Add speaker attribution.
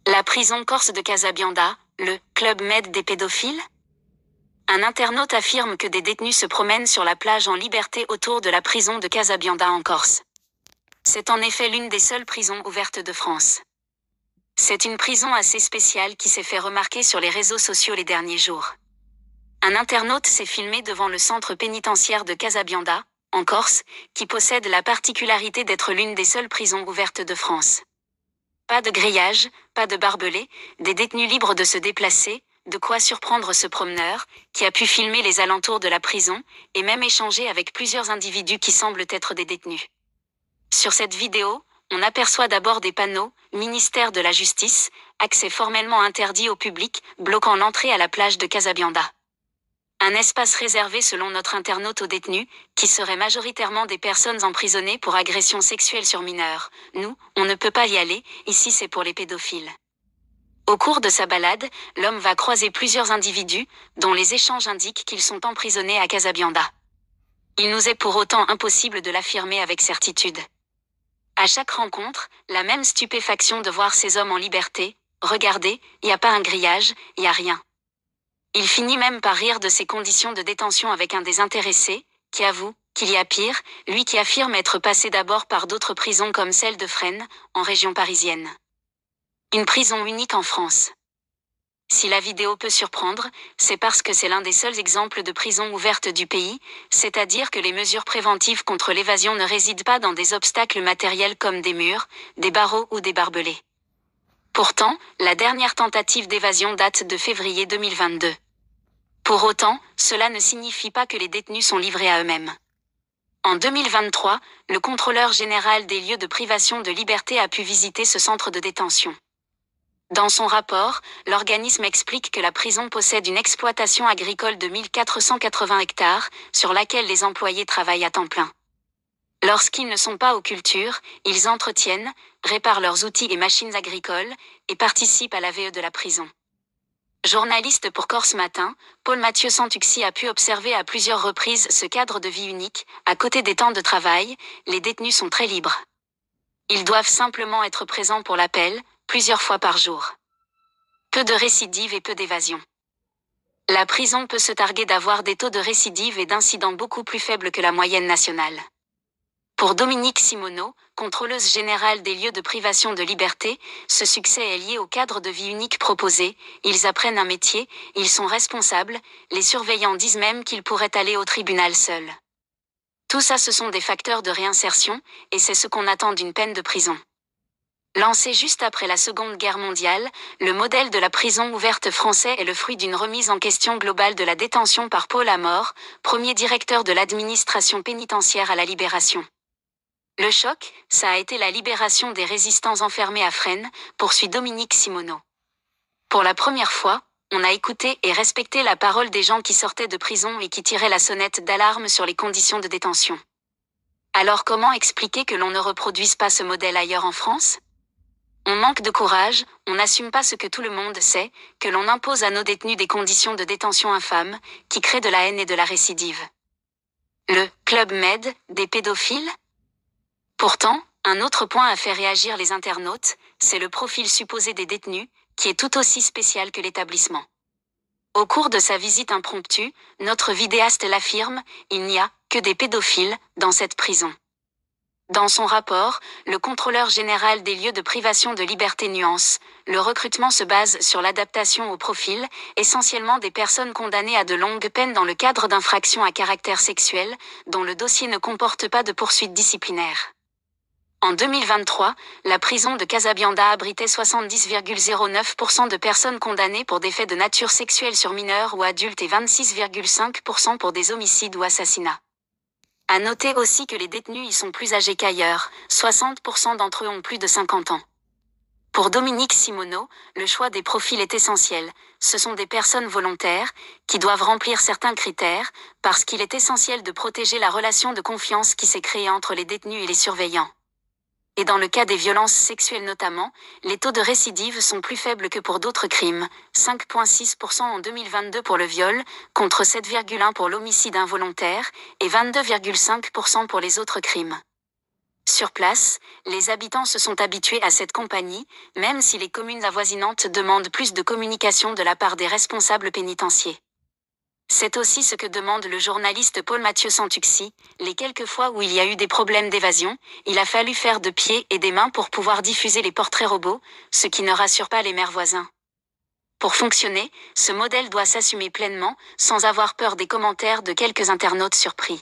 Speaker 1: La prison corse de Casabianda, le « Club Med des pédophiles ». Un internaute affirme que des détenus se promènent sur la plage en liberté autour de la prison de Casabianda en Corse. C'est en effet l'une des seules prisons ouvertes de France. C'est une prison assez spéciale qui s'est fait remarquer sur les réseaux sociaux les derniers jours. Un internaute s'est filmé devant le centre pénitentiaire de Casabianda, en Corse, qui possède la particularité d'être l'une des seules prisons ouvertes de France. Pas de grillage, pas de barbelés, des détenus libres de se déplacer, de quoi surprendre ce promeneur, qui a pu filmer les alentours de la prison, et même échanger avec plusieurs individus qui semblent être des détenus. Sur cette vidéo, on aperçoit d'abord des panneaux « Ministère de la Justice », accès formellement interdit au public, bloquant l'entrée à la plage de Casabianda. Un espace réservé selon notre internaute aux détenus, qui seraient majoritairement des personnes emprisonnées pour agression sexuelle sur mineurs. Nous, on ne peut pas y aller, ici c'est pour les pédophiles. Au cours de sa balade, l'homme va croiser plusieurs individus, dont les échanges indiquent qu'ils sont emprisonnés à Casabianda. Il nous est pour autant impossible de l'affirmer avec certitude. À chaque rencontre, la même stupéfaction de voir ces hommes en liberté. Regardez, y a pas un grillage, y a rien. Il finit même par rire de ces conditions de détention avec un des intéressés, qui avoue qu'il y a pire, lui qui affirme être passé d'abord par d'autres prisons comme celle de Fresnes, en région parisienne. Une prison unique en France. Si la vidéo peut surprendre, c'est parce que c'est l'un des seuls exemples de prison ouverte du pays, c'est-à-dire que les mesures préventives contre l'évasion ne résident pas dans des obstacles matériels comme des murs, des barreaux ou des barbelés. Pourtant, la dernière tentative d'évasion date de février 2022. Pour autant, cela ne signifie pas que les détenus sont livrés à eux-mêmes. En 2023, le contrôleur général des lieux de privation de liberté a pu visiter ce centre de détention. Dans son rapport, l'organisme explique que la prison possède une exploitation agricole de 1480 hectares, sur laquelle les employés travaillent à temps plein. Lorsqu'ils ne sont pas aux cultures, ils entretiennent, réparent leurs outils et machines agricoles, et participent à la VE de la prison. Journaliste pour Corse Matin, Paul-Mathieu Santuxi a pu observer à plusieurs reprises ce cadre de vie unique. À côté des temps de travail, les détenus sont très libres. Ils doivent simplement être présents pour l'appel, plusieurs fois par jour. Peu de récidives et peu d'évasion. La prison peut se targuer d'avoir des taux de récidive et d'incidents beaucoup plus faibles que la moyenne nationale. Pour Dominique Simoneau, contrôleuse générale des lieux de privation de liberté, ce succès est lié au cadre de vie unique proposé. Ils apprennent un métier, ils sont responsables, les surveillants disent même qu'ils pourraient aller au tribunal seuls. Tout ça ce sont des facteurs de réinsertion, et c'est ce qu'on attend d'une peine de prison. Lancé juste après la Seconde Guerre mondiale, le modèle de la prison ouverte français est le fruit d'une remise en question globale de la détention par Paul Amor, premier directeur de l'administration pénitentiaire à la Libération. Le choc, ça a été la libération des résistants enfermés à Fresnes, poursuit Dominique Simoneau. Pour la première fois, on a écouté et respecté la parole des gens qui sortaient de prison et qui tiraient la sonnette d'alarme sur les conditions de détention. Alors comment expliquer que l'on ne reproduise pas ce modèle ailleurs en France ? On manque de courage, on n'assume pas ce que tout le monde sait, que l'on impose à nos détenus des conditions de détention infâmes, qui créent de la haine et de la récidive. Le « Club Med » des pédophiles ? Pourtant, un autre point a fait réagir les internautes, c'est le profil supposé des détenus, qui est tout aussi spécial que l'établissement. Au cours de sa visite impromptue, notre vidéaste l'affirme, il n'y a que des pédophiles dans cette prison. Dans son rapport, le contrôleur général des lieux de privation de liberté nuance, le recrutement se base sur l'adaptation au profil, essentiellement des personnes condamnées à de longues peines dans le cadre d'infractions à caractère sexuel, dont le dossier ne comporte pas de poursuite disciplinaire. En 2023, la prison de Casabianda abritait 70,09% de personnes condamnées pour des faits de nature sexuelle sur mineurs ou adultes et 26,5% pour des homicides ou assassinats. À noter aussi que les détenus y sont plus âgés qu'ailleurs, 60% d'entre eux ont plus de 50 ans. Pour Dominique Simoneau, le choix des profils est essentiel. Ce sont des personnes volontaires, qui doivent remplir certains critères, parce qu'il est essentiel de protéger la relation de confiance qui s'est créée entre les détenus et les surveillants. Et dans le cas des violences sexuelles notamment, les taux de récidive sont plus faibles que pour d'autres crimes, 5,6% en 2022 pour le viol, contre 7,1% pour l'homicide involontaire, et 22,5% pour les autres crimes. Sur place, les habitants se sont habitués à cette compagnie, même si les communes avoisinantes demandent plus de communication de la part des responsables pénitentiaires. C'est aussi ce que demande le journaliste Paul-Mathieu Santuxi. Les quelques fois où il y a eu des problèmes d'évasion, il a fallu faire de pieds et des mains pour pouvoir diffuser les portraits robots, ce qui ne rassure pas les maires voisins. Pour fonctionner, ce modèle doit s'assumer pleinement, sans avoir peur des commentaires de quelques internautes surpris.